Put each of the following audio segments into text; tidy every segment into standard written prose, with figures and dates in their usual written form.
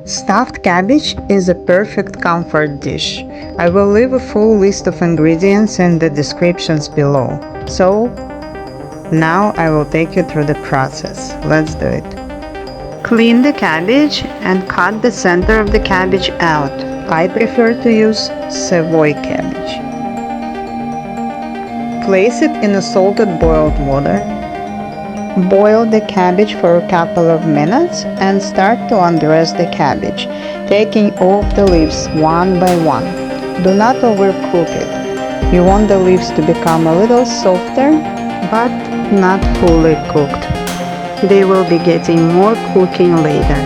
Stuffed cabbage is a perfect comfort dish. I will leave a full list of ingredients in the descriptions below. So, now I will take you through the process. Let's do it. Clean the cabbage and cut the center of the cabbage out. I prefer to use Savoy Cabbage. Place it in a salted boiled water. Boil the cabbage for a couple of minutes and start to undress the cabbage, taking off the leaves one by one. Do not overcook it. You want the leaves to become a little softer, but not fully cooked. They will be getting more cooking later.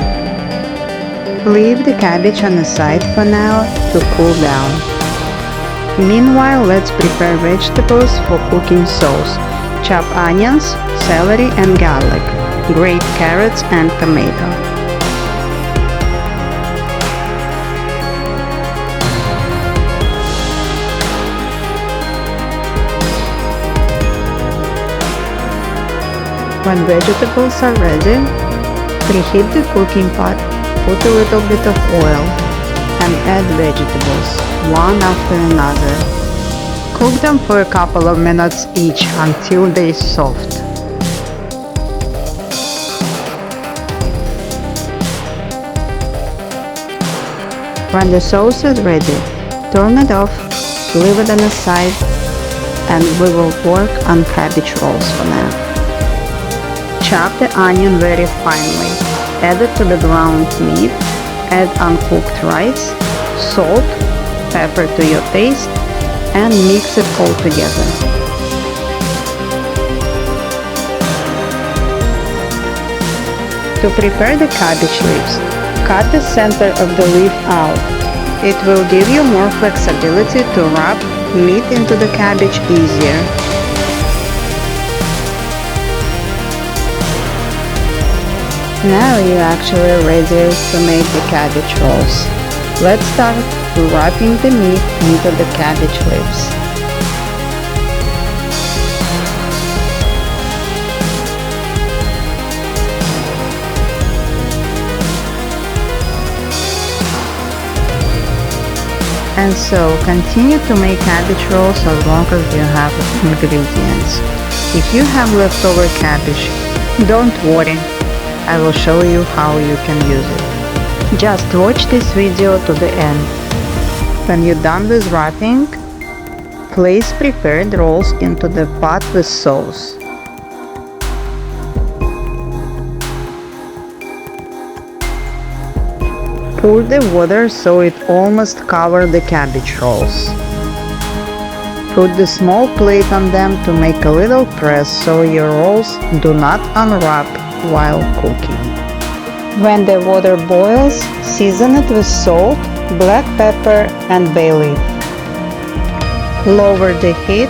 Leave the cabbage on the side for now to cool down. Meanwhile, let's prepare vegetables for cooking sauce. Chop onions, celery and garlic. Grate carrots and tomato. When vegetables are ready, preheat the cooking pot, put a little bit of oil, and add vegetables, one after another. Cook them for a couple of minutes each until they're soft. When the sauce is ready, turn it off, leave it on the side, and we will work on cabbage rolls for now. Chop the onion very finely, add it to the ground meat, add uncooked rice, salt, pepper to your taste, and mix it all together. To prepare the cabbage leaves, cut the center of the leaf out. It will give you more flexibility to wrap meat into the cabbage easier. Now you're actually ready to make the cabbage rolls. Let's start wrapping the meat into the cabbage leaves. And so continue to make cabbage rolls as long as you have ingredients. If you have leftover cabbage, don't worry, I will show you how you can use it. Just watch this video to the end. When you're done with wrapping, place prepared rolls into the pot with sauce. Pour the water so it almost covers the cabbage rolls. Put the small plate on them to make a little press so your rolls do not unwrap while cooking. When the water boils, season it with salt, black pepper and bay leaf. Lower the heat,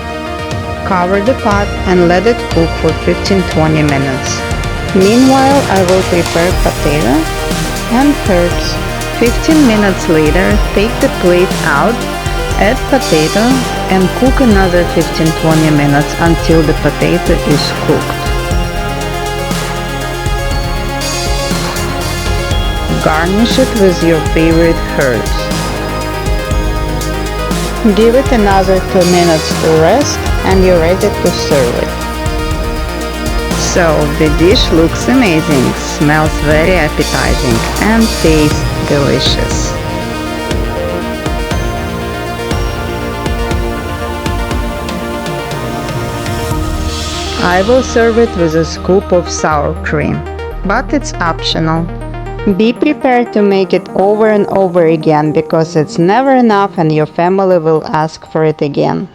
cover the pot and let it cook for 15-20 minutes. Meanwhile, I will prepare potato and herbs. 15 minutes later, take the plate out, add potato and cook another 15-20 minutes until the potato is cooked. Garnish it with your favorite herbs. Give it another 2 minutes to rest and you're ready to serve it. So the dish looks amazing, smells very appetizing and tastes delicious. I will serve it with a scoop of sour cream, but it's optional. Be prepared to make it over and over again because it's never enough and your family will ask for it again.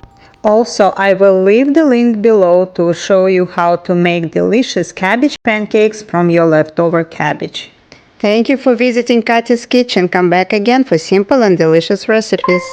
Also, I will leave the link below to show you how to make delicious cabbage pancakes from your leftover cabbage. Thank you for visiting Katya's Kitchen. Come back again for simple and delicious recipes.